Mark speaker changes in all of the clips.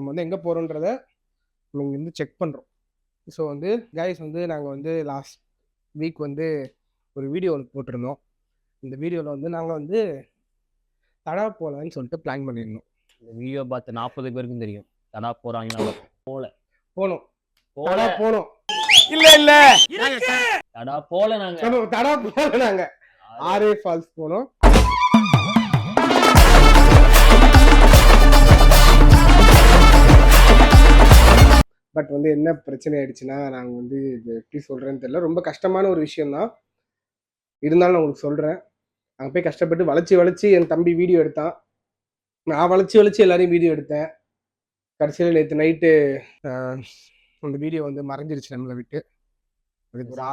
Speaker 1: நம்ம வந்து எங்கே போகிறோன்றத நம்ம இங்கே வந்து செக் பண்ணுறோம். ஸோ வந்து கைஸ் வந்து நாங்கள் வந்து லாஸ்ட் வீக் வந்து ஒரு வீடியோ ஒன்று போட்டிருந்தோம். இந்த வீடியோவில் வந்து நாங்கள் வந்து தடா போகலான்னு சொல்லிட்டு பிளான் பண்ணியிருந்தோம்.
Speaker 2: இந்த வீடியோ பார்த்து 40 பேருக்கும் தெரியும் தடா போகிறாங்களா.
Speaker 1: போனோம் தடா போனோம்.
Speaker 2: தடா போல
Speaker 1: நாங்கள் ஆரே ஃபால்ஸ் போனோம். பட் வந்து என்ன பிரச்சனை ஆயிடுச்சுன்னா, நாங்கள் வந்து இது எப்படி சொல்கிறேன்னு தெரியல. ரொம்ப கஷ்டமான ஒரு விஷயம்தான், இருந்தாலும் நான் உங்களுக்கு சொல்கிறேன். அங்கே போய் கஷ்டப்பட்டு வளைச்சி என் தம்பி வீடியோ எடுத்தான். நான் வளைச்சி எல்லாரையும் வீடியோ எடுத்தேன். கடைசியில் நேற்று நைட்டு அந்த வீடியோ வந்து மறைஞ்சிருச்சு நம்மளை விட்டு. அதுக்கு ஒரு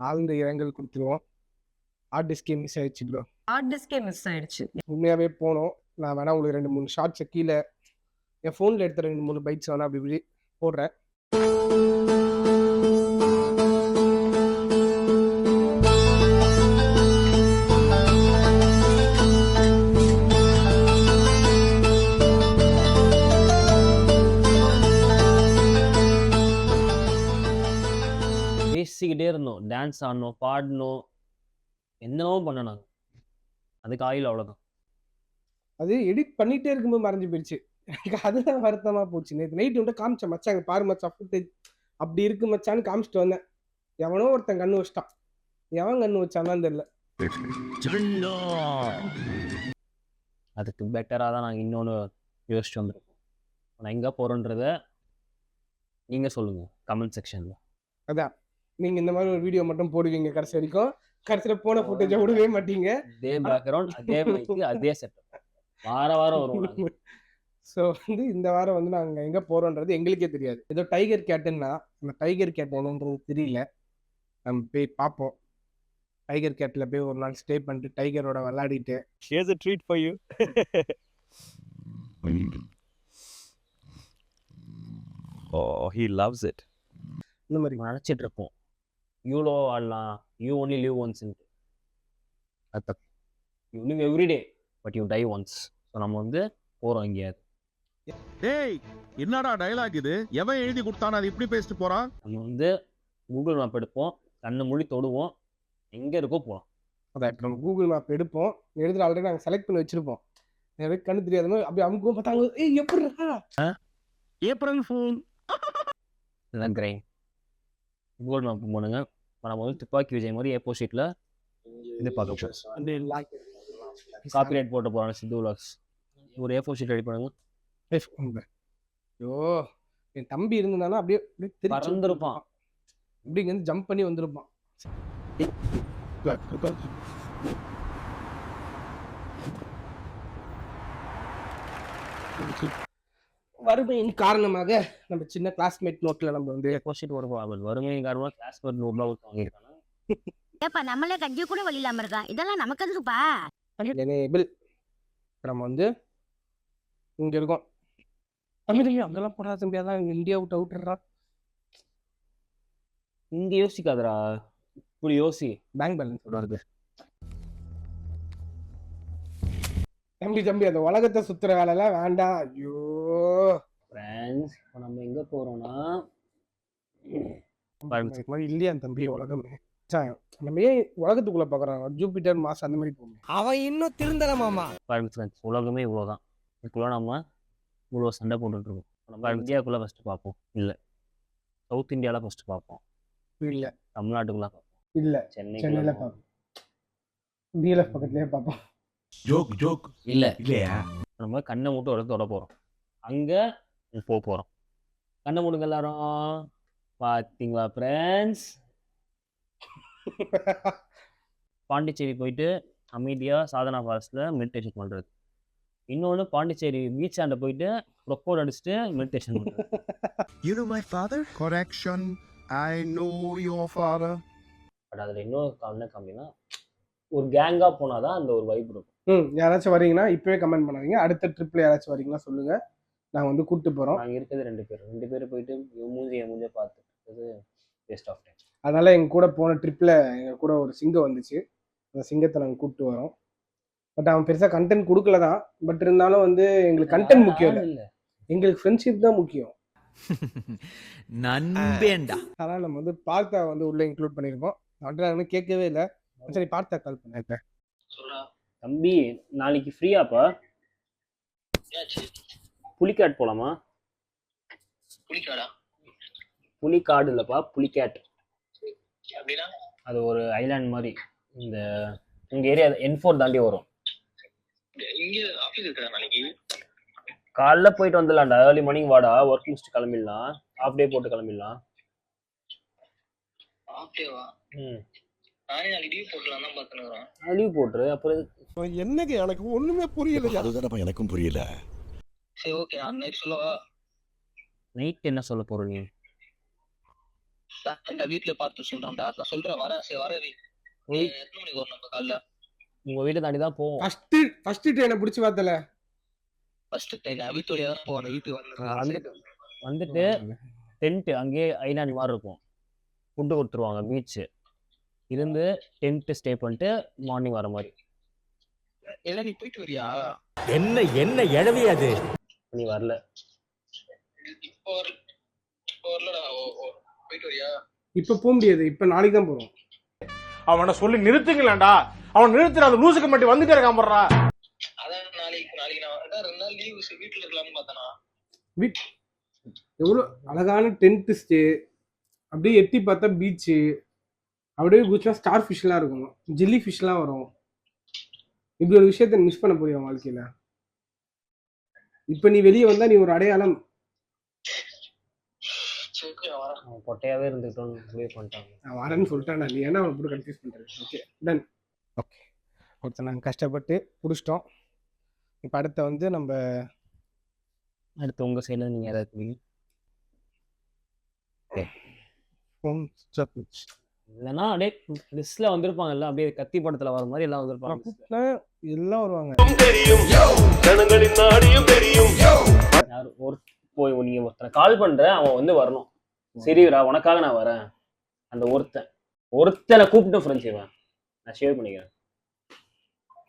Speaker 1: ஆழ்ந்த இரங்கல் கொடுத்துருவோம். ஹார்ட் டிஸ்கே மிஸ் ஆயிடுச்சு ப்ரோ. உண்மையாகவே போனோம். நான் வேணா உங்களுக்கு 2-3 ஷார்ட்ஸை கீழே என் ஃபோனில் எடுத்த 2-3 பைட்ஸ் வேணா அப்படி இப்படி போடுறேன்.
Speaker 2: பேசிக்கிட்டே இருந்தோம், டான்ஸ் ஆடணும், பாடணும், என்னென்னவோ பண்ணணும். அதுக்கு ஆயில் அவ்வளோதான்.
Speaker 1: அது எடிட் பண்ணிகிட்டே இருக்கும்போது மறைஞ்சு போயிடுச்சு. எனக்கு அதுதான் வருத்தமாக போச்சு. நேற்று நைட்டு வந்து காமிச்சேன், மச்சாங்க பாரு மச்சான் ஃபுட்டேஜ் அப்படி இருக்கு மச்சான்னு காமிச்சிட்டு வந்தேன். எவனோ ஒருத்தன் கண்ணு வச்சிட்டான். எவன் கண்ணு வச்சான்னு தெரியல.
Speaker 2: அதுக்கு பெட்டராக தான் நாங்கள் இன்னொன்று யோசிச்சு வந்திருக்கோம். நான் எங்கே போகிறோன்றத நீங்கள் சொல்லுங்கள் கமெண்ட் செக்ஷனில்.
Speaker 1: அதான் நீங்கள் இந்த மாதிரி ஒரு வீடியோ மட்டும் போடுவீங்க கடைசி வரைக்கும். கடைசியில் போன ஃபுட்டேஜை விடவே மாட்டீங்க.
Speaker 2: அதே பேக்ரவுண்ட், அதே மைக்கு, அதே செட்டப் வாரம் வரும்.
Speaker 1: ஸோ வந்து இந்த வாரம் வந்து நாங்கள் எங்கே போகிறோன்றது எங்களுக்கே தெரியாது. ஏதோ டைகர் கேட்டுன்னா அந்த டைகர் கேட் என்னன்றது தெரியல. நம்ம போய் பார்ப்போம். டைகர் கேட்டில் போய் ஒரு நாள் ஸ்டே பண்ணிட்டு டைகரோட விளையாடிட்டு.
Speaker 3: Here's a treat for you. Oh, he loves it.
Speaker 1: இந்த மாதிரி
Speaker 2: நினச்சிட்டு இருப்போம் யூலோ ஆடலாம், யூ ஒன்லி லிவ் ஒன்ஸ்ன்ட்டு. அது you live everyday but you die once. So நம்ம வந்து போகிறோம் எங்கேயாவது.
Speaker 4: டேய் என்னடா டயலாக் இது? எவன் எழுதி கொடுத்தானே அது இப்படி பேசிட்டு போறான்?
Speaker 2: நம்ம வந்து கூகுள் மேப் எடுப்போம், கண்ணை மூடி தொடுவோம், எங்கே இருக்கோ போகலாம்.
Speaker 1: அதான் இப்போ நம்ம கூகுள் மேப் எடுப்போம், எழுதுகிற ஆல்ரெடி நாங்கள் செலக்ட் பண்ணி வச்சுருப்போம். எனக்கு கண்ணு தெரியாத மாதிரி அப்படி அமுக்கும் பார்த்தாங்க, ஏய் எப்படிடா
Speaker 4: ஏப்ரல் ஃபூல்.
Speaker 2: இதுதான் கிரைன். கூகுள் மேப் போனுங்க. இப்போ நம்ம வந்து துப்பாக்கி விஜய் மாதிரி ஏப்போ ஷீட்டில் இது பார்க்க போகிறோம். காப்பிரைட் போட்டு போகிறாங்க சித்து விலாக்ஸ். ஒரு ஏ4 ஷீட் ரெடி பண்ணுங்க.
Speaker 1: ஐயோ என் தம்பி இருந்தானா அப்படியே
Speaker 2: பறந்துருப்பான்.
Speaker 1: இப்படி இங்கேருந்து ஜம்ப் பண்ணி வந்திருப்பான். வறுமையின் காரணமாக நம்ம சின்ன கிளாஸ்மேட் நோட்ல நம்ம வந்து
Speaker 2: ஏ4 ஒரு வறுமையின் காரணமாக கிளாஸ்மேட் நோட்ல வாங்கியிருக்காங்க.
Speaker 5: ஏப்பா நம்மளே கஞ்சி கூட வழி இல்லாம இருக்கான். இதெல்லாம் நமக்கு எதுக்குப்பா?
Speaker 1: எனேபிள். நம்ம வந்து இங்க இருக்கோம். அமெரிக்கா அதெல்லாம் போடாத தம்பி, அதான் இந்தியா அவுட்றா.
Speaker 2: இங்க யோசிக்காதரா, இப்படி யோசி.
Speaker 1: பேங்க் பேலன்ஸ் வருது தம்பி. அந்த உலகத்தை சுத்துற வேலைலாம் வேண்டாம். ஐயோ
Speaker 2: ஃப்ரெண்ட்ஸ், இப்போ நம்ம எங்க போறோம்னா
Speaker 1: இல்லையா தம்பி உலகமே. நம்ம ஏன் உலகத்துக்குள்ள பாக்குறாங்க? ஜூபிட்டர், மாஸ் அந்த மாதிரி போகும். அவன் இன்னும் திருந்தலாமாமா.
Speaker 2: உலகமே இவ்வளோதான். இதுக்குள்ள நம்ம இவ்வளோ சண்டை போட்டுட்டு இருக்கோம். நம்ம இந்தியாவுக்குள்ள ஃபர்ஸ்ட் பார்ப்போம், இல்லை சவுத் இந்தியாவில் ஃபர்ஸ்ட் பார்ப்போம்,
Speaker 1: இல்லை
Speaker 2: தமிழ்நாட்டுக்குள்ள பார்ப்போம்,
Speaker 1: இல்லை சென்னையில பார்ப்போம், டிஎல்எஃப் பக்கத்துலேயே பார்ப்போம்.
Speaker 4: ஜோக் இல்லையா?
Speaker 2: நம்ம கண்ணை மட்டும் ஒரு தொட போகிறோம். அங்கே போக போகிறோம். கண்ணை மூடுங்க எல்லாரும். பார்த்தீங்களா ஃப்ரெண்ட்ஸ்? பாண்டிச்சேரி போயிட்டு அமைதியாக சாதனா ஃபாரஸ்ட்டில் மெடிடேஷன் பண்ணுறது. இன்னொன்று பாண்டிச்சேரி பீச் ஆண்ட போயிட்டு ப்ரொப்போட் அடிச்சுட்டு மெடிடேஷன் பண்ணுறது.
Speaker 4: You know my father? Correction, I know your father.
Speaker 2: But அதில் இன்னொரு என்ன கம்மினா, ஒரு கேங்காக போனால் தான் அந்த ஒரு வைப் இருக்கும்.
Speaker 1: யாராச்சும் வரீங்கன்னா இப்போவே கமெண்ட் பண்ணாதீங்க. அடுத்த ட்ரிப்பில் யாராச்சும் வரீங்கன்னா சொல்லுங்கள், நாங்கள் வந்து கூப்பிட்டு போகிறோம்.
Speaker 2: நாங்கள் இருக்கிறது 2 பேர் போயிட்டு மூஞ்சியை பார்த்துட்டு வேஸ்ட் ஆஃப் டைம்.
Speaker 1: அதனால் எங்கள் கூட போன ட்ரிப்பில் எங்கள் கூட ஒரு சிங்கம் வந்துச்சு. அந்த சிங்கத்தை நாங்கள் கூப்பிட்டு வரோம். பட் அவன் பெருசாக கண்டென்ட் கொடுக்கல தான். பட் இருந்தாலும் வந்து எங்களுக்கு கண்டென்ட் முக்கியம் இல்லை,
Speaker 2: இல்ல
Speaker 1: எங்களுக்கு ஃப்ரெண்ட்ஷிப் தான் முக்கியம்.
Speaker 6: நண்பேண்டா.
Speaker 1: அதனால் நம்ம வந்து பார்த்தா வந்து உள்ளே இன்க்ளூட் பண்ணியிருக்கோம். அவன்கிட்ட நான் இன்னும் கேட்கவே இல்லை. சரி பார்த்தா கால் பண்ணேன்.
Speaker 2: தம்பி நாளைக்கு ஃப்ரீயாப்பா? புலிக்காட் போலாமா?
Speaker 7: புலிக்காடா?
Speaker 2: புலிக்காடு இல்லப்பா, புலிக்காட்.
Speaker 7: அப்படின்னா
Speaker 2: அது ஒரு ஐலாண்ட் மாதிரி. இந்த உங்க ஏரியா N4 தாண்டி வரும்.
Speaker 7: இங்க ஆபீஸ் இருக்கா நாளைக்கு?
Speaker 2: காலைல போயிட்டு வந்துடலாம்டா, ஏர்லி மார்னிங் வாடா, ஒர்க் முடிச்சுட்டு கிளம்பிடலாம், ஹாஃப் டே போட்டு கிளம்பிடலாம்.
Speaker 7: ஆப்டேவா?
Speaker 2: ம்
Speaker 7: நானே நாளைக்கு லீவ் போடலாம் தான் பார்த்துனுக்குறேன்.
Speaker 2: லீவ் போட்டுரு. அப்புறம்
Speaker 8: என்னங்க எனக்கு ஒண்ணுமே புரியல.
Speaker 6: அதுதானப்பா எனக்கும் புரியல.
Speaker 7: சரி ஓகே, நான் நைட் சொல்லவா?
Speaker 2: நைட் என்ன சொல்ல போற நீ?
Speaker 7: எங்க வீட்டுல பார்த்து சொல்றேன்டா. நான் சொல்றேன், வரேன். சரி வரேன். எத்தனை மணிக்கு வரும் நம்ம காலைல?
Speaker 2: உங்க வீட்டை தாண்டி தான் போவோம்.
Speaker 1: ஃபர்ஸ்ட் ட்ரெயினை பிடிச்சி பார்த்தல.
Speaker 7: ஃபர்ஸ்ட் டைம் வீட்டு வழியா தான் போவேன். வீட்டுக்கு
Speaker 2: வந்துட்டு டென்ட் அங்கேயே ஐலாண்ட் மாதிரி இருக்கும், ஃபுட்டு கொடுத்துருவாங்க, பீச்சு இருந்து டென்ட் ஸ்டே பண்ணிட்டு மார்னிங் வர மாதிரி.
Speaker 7: எல்லாம் நீ போயிட்டு வரியா?
Speaker 6: என்ன எழவி அது?
Speaker 2: நீ வரல.
Speaker 7: இப்போ வரலடா. போயிட்டு வரியா?
Speaker 1: இப்போ போக முடியாது, இப்போ நாளைக்கு தான் போகிறோம்.
Speaker 8: அவனை சொல்லி நிறுத்துங்களேன்டா. அவன் நிறுத்துற அந்த லூசுக்கு மட்டும் வந்துட்டே இருக்கான் போடுறா.
Speaker 7: அதான் நாளைக்கு நான் 2 நாள் லீவ் வீட்டுல இருக்கலாம்னு பார்த்தனா.
Speaker 1: எவ்வளோ அழகான டென்ட் ஸ்டே, அப்படியே எட்டி பார்த்தா பீச்சு, அப்படியே குச்சா ஸ்டார் ஃபிஷ்லாம் இருக்கும், ஜெல்லி ஃபிஷ்லாம் வரும். இப்படி ஒரு விஷயத்த மிஸ் பண்ண போய் வாழ்க்கையில. இப்போ நீ வெளியே வந்தா நீ ஒரு அடையாளம்.
Speaker 2: அவன் பொட்டையாவே இருந்துக்கிட்டோன்னு முடிவு பண்ணிட்டாங்க.
Speaker 1: நான் வரேன்னு சொல்லிட்டேன், நீ என்ன அவனை போட்டு கன்ஃபியூஸ் பண்ணுறேன். Okay done. ஓகே ஒருத்தர் நாங்கள் கஷ்டப்பட்டு பிடிச்சிட்டோம். இப்போ அடுத்த வந்து நம்ம
Speaker 2: அடுத்து உங்க சைடில் நீங்க ஏதாவது
Speaker 1: ஃபோன்
Speaker 2: இல்லைன்னா அப்படியே லிஸ்ட்ல வந்திருப்பாங்கல்ல, அப்படியே கத்தி படத்துல வர மாதிரி எல்லாம் வந்திருப்பாங்க.
Speaker 1: எல்லாம் வருவாங்க.
Speaker 2: யார் ஒரு போய் நீங்க ஒருத்தனை கால் பண்ற, அவன் வந்து வரணும். சரிடா உனக்காக நான் வரேன். அந்த ஒருத்தனை கூப்பிட்டு ஃப்ரெண்ட்ஸ் செய்வேன், நான் ஷேர் பண்ணிக்கிறேன்.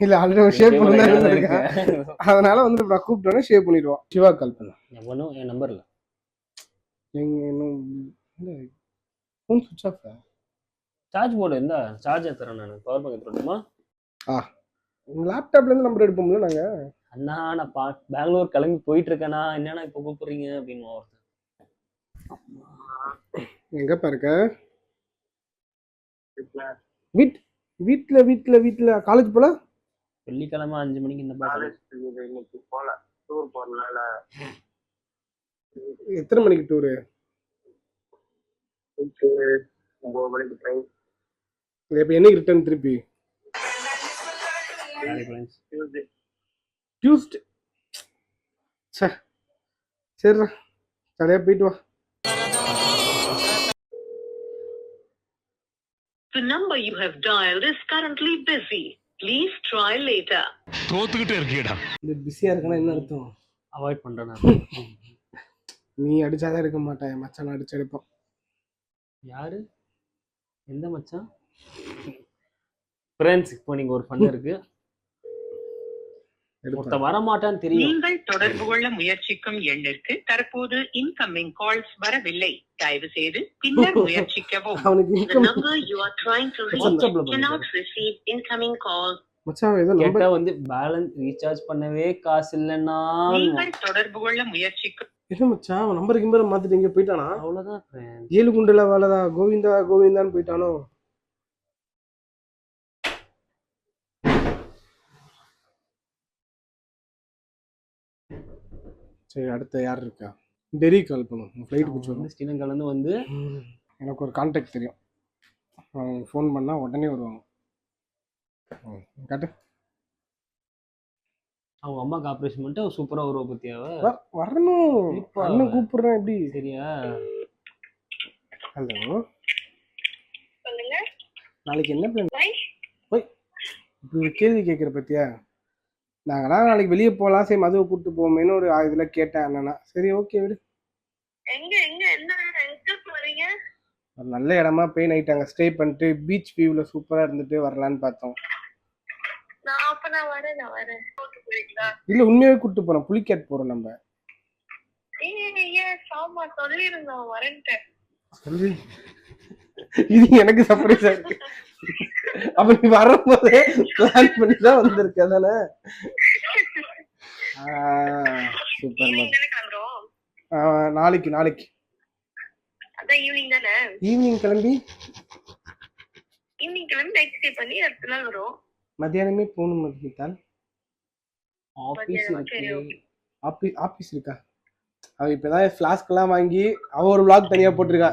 Speaker 1: இல்ல ஆல்ரெடி ஷேர் பண்ணி இருக்கேன், அதனால வந்து நான் கூப்பிட்டோன்னே ஷேர் பண்ணிடுவோம். சிவா கால் பண்ண
Speaker 2: ஒன்றும் என் நம்பர்ல
Speaker 1: ஃபோன் சுவிட்ச் ஆஃப்.
Speaker 2: சார்ஜ் போர்டு இருந்தா சார்ஜர் தரேன், நான் பவர் பேங்க் தரணுமா?
Speaker 1: லேப்டாப்ல இருந்து நம்பர் எடுப்போம்ல நாங்க.
Speaker 2: அண்ணா நான் பெங்களூர் கிளம்பி போயிட்டு இருக்கேனா, என்னன்னா இப்போ கூப்பிடுறீங்க அப்படின்னு ஒருத்தன்.
Speaker 1: எங்கப்பா இருக்க? வீட்டுல காலேஜ் போல.
Speaker 2: வெள்ளிக்கிழமை 5 மணிக்கு இந்த பாட்டு.
Speaker 7: போல டூர் போறதுனால.
Speaker 1: எத்தனை மணிக்கு டூரு?
Speaker 7: 9 மணிக்கு ட்ரெயின்.
Speaker 1: இப்போ என்னைக்கு ரிட்டர்ன் திருப்பி? டியூஸ்டே. சரிடா, சரியா போயிட்டு வா.
Speaker 9: The number you have dialed is currently busy. Please try later.
Speaker 8: தோத்துக்கிட்டே இருக்கீடா.
Speaker 1: இந்த பிஸியா இருக்கனா என்ன அர்த்தம்?
Speaker 2: அவாய்ட் பண்றேன் நான்.
Speaker 1: நீ அடிச்சாதான் இருக்க மாட்டேன், மச்சான் அடிச்சு எடுப்போம்.
Speaker 2: யாரு? எந்த மச்சான்? ஃப்ரெண்ட்ஸ், இப்போ நீங்க ஒரு ஃபன் இருக்கு, ஒருத்த வர மாட்டான்னு தெரியும்.
Speaker 9: நீங்கள் தொடர்பு கொள்ள முயற்சிக்கும் எண்ணிற்கு தற்போது இன்கமிங் கால்ஸ் வரவில்லை. தயவு செய்து பின்னர் முயற்சிக்கவும். The number you are trying to reach cannot receive incoming calls.
Speaker 1: மச்சான் ஏதோ
Speaker 2: கேட்டா வந்து பேலன்ஸ் ரீசார்ஜ் பண்ணவே காசு இல்லைன்னா
Speaker 9: நீங்கள் தொடர்பு கொள்ள முயற்சிக்கும்.
Speaker 1: என்ன மச்சான் அவன் நம்பர் கிம்பர் மாத்திட்டு எங்க போயிட்டானா?
Speaker 2: அவ்வளவுதான்.
Speaker 1: 7 குண்டுல வேலைதா, கோவிந்தான்னு போயிட்டானோ? சரி அடுத்த யார் இருக்கா? டெரி கால் பண்ணும், ஃப்ளைட் பிடிச்சி
Speaker 2: ஸ்ரீலங்காலேருந்து வந்து
Speaker 1: எனக்கு ஒரு கான்டாக்ட் தெரியும், அவங்க ஃபோன் பண்ணால் உடனே வருவாங்க. காட்டு.
Speaker 2: அவங்க அம்மாவுக்கு ஆப்ரேஷன் பண்ணிட்டு சூப்பராக வருவா பத்தியாவ.
Speaker 1: வரணும், அண்ணன் கூப்பிடுறேன். எப்படி
Speaker 2: சரியா?
Speaker 1: ஹலோ
Speaker 9: சொல்லுங்க.
Speaker 1: நாளைக்கு என்ன பிளான்? போய் இப்படி ஒரு கேள்வி கேட்குற பத்தியா? நாங்களாம் நாளைக்கு வெளியே போகலாம், சரி மதுவை கூப்பிட்டு போவோமேன்னு ஒரு இதில் கேட்டேன் அண்ணனா. சரி ஓகே விடு. ஒரு நல்ல இடமா போய் நைட் அங்கே ஸ்டே பண்ணிட்டு பீச் வியூவில் சூப்பராக இருந்துட்டு வரலான்னு பார்த்தோம்.
Speaker 9: நான் அப்ப நான் வரேன் கூட்டு போறீங்களா?
Speaker 1: இல்ல உண்மையாவே கூட்டு போறோம், புலிகேட் போறோம் நம்ம.
Speaker 9: ஏன் சாமா சொல்லிருந்தோம் வரேன்ட்டு.
Speaker 1: சொல்லு. இது எனக்கு சர்ப்ரைஸா இருக்கு. அப்ப நீ வரும்போதே பிளான் பண்ணி தான் வந்திருக்க தானே? Super
Speaker 9: evening
Speaker 1: ma'am.
Speaker 9: தானே கிளம்புறோம்?
Speaker 1: நாளைக்கு
Speaker 9: அதான் ஈவினிங் தானே?
Speaker 1: ஈவினிங் கிளம்பி
Speaker 9: ஈவினிங் கிளம்பி நைட் ஸ்டே பண்ணி அடுத்த நாள் வரும்.
Speaker 1: மத்தியானமே போகணும் மதியத்தால். ஆபீஸ்
Speaker 9: மத்தியானம், சரி,
Speaker 1: இருக்கு. ஆபீஸ் இருக்கா? அவ இப்பதான் ஃபிளாஸ்க் எல்லாம் வாங்கி அவ ஒரு vlog தனியா போட்டிருக்கா.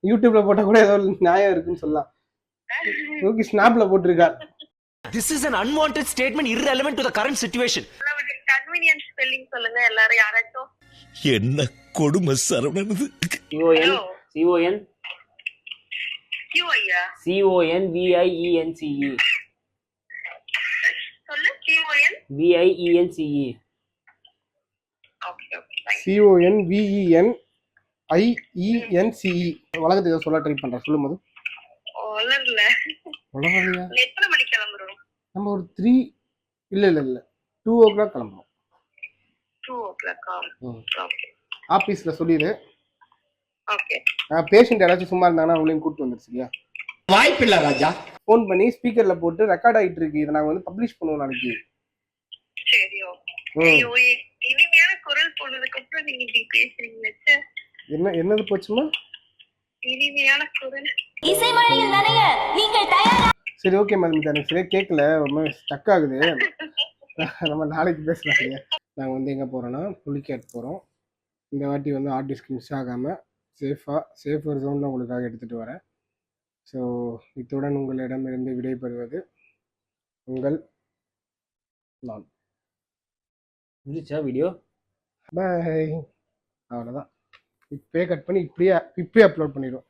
Speaker 1: யூடியூப்ல போட்டா கூட ஏதோ நியாயம் இருக்குன்னு சொல்லலாம். ஓகே, ஸ்னாப்ல போட்டிருக்கா.
Speaker 6: This is an unwanted statement irrelevant to the current situation.
Speaker 9: Convenience spelling சொல்லுங்க எல்லாரும் யாராச்சும்.
Speaker 6: என்ன கொடுமை சரவணனது.
Speaker 2: CON CON
Speaker 9: கியூ ஐயா
Speaker 2: CONVIENCE
Speaker 9: சொல்லு. QN.
Speaker 2: VIENCE.
Speaker 9: Okay okay.
Speaker 1: CONVENIENCE. உலகத்துக்கு ஏதோ சொல்ல ட்ரை பண்றேன், சொல்லும் போது.
Speaker 9: ஒலர்ல.
Speaker 1: உலகலையா?
Speaker 9: எத்தனை மணிக்கு கிளம்புறோம்?
Speaker 1: நம்ம ஒரு 3 இல்ல 2 o'clock கிளம்புறோம்.
Speaker 9: 2 o'clock. ஓகே
Speaker 1: ஆபீஸ்ல சொல்லிடு.
Speaker 9: ஓகே
Speaker 1: பேஷண்ட் யாராச்சும் சும்மா இருந்தாங்கன்னா அவங்களையும் கூப்பிட்டு வந்துரு, சரியா?
Speaker 6: வாய்ப்பில்லை ராஜா.
Speaker 1: ஃபோன் பண்ணி ஸ்பீக்கர்ல போட்டு ரெக்கார்ட் ஆயிட்டு இருக்கு, இதை நாங்க வந்து பப்ளிஷ் பண்ணுவோம் நாளைக்கு.
Speaker 9: சரி ஓகே. ஐயோ இனிமையான குரல் போனதுக்கு அப்புறம் நீங்க இப்படி பேசுறீங்களே.
Speaker 1: என்னது போச்சுமா?
Speaker 9: இனிமையான குரல்.
Speaker 5: இசைமழையில் நனைய நீங்கள் தயாரா?
Speaker 1: சரி ஓகே மேடம், எனக்கு சரியா கேட்கல, ரொம்ப ஸ்டக் ஆகுது. நம்ம நாளைக்கு பேசலாம், சரியா? நாங்கள் வந்து எங்கே போகிறோன்னா புலிகேட் போகிறோம். இந்த வாட்டி வந்து ஹார்ட் டிஸ்க் மிஸ் ஆகாமல் சேஃபர் ஜோனில் உங்களுக்காக எடுத்துகிட்டு வரேன். ஸோ இத்துடன் உங்களிடமிருந்து விடைபெறுவது உங்கள் நான்.
Speaker 2: முடிச்சா வீடியோ?
Speaker 1: பாய். அவ்வளோதான். இப்போயே கட் பண்ணி இப்படியே அப்லோட் பண்ணிடுவோம்.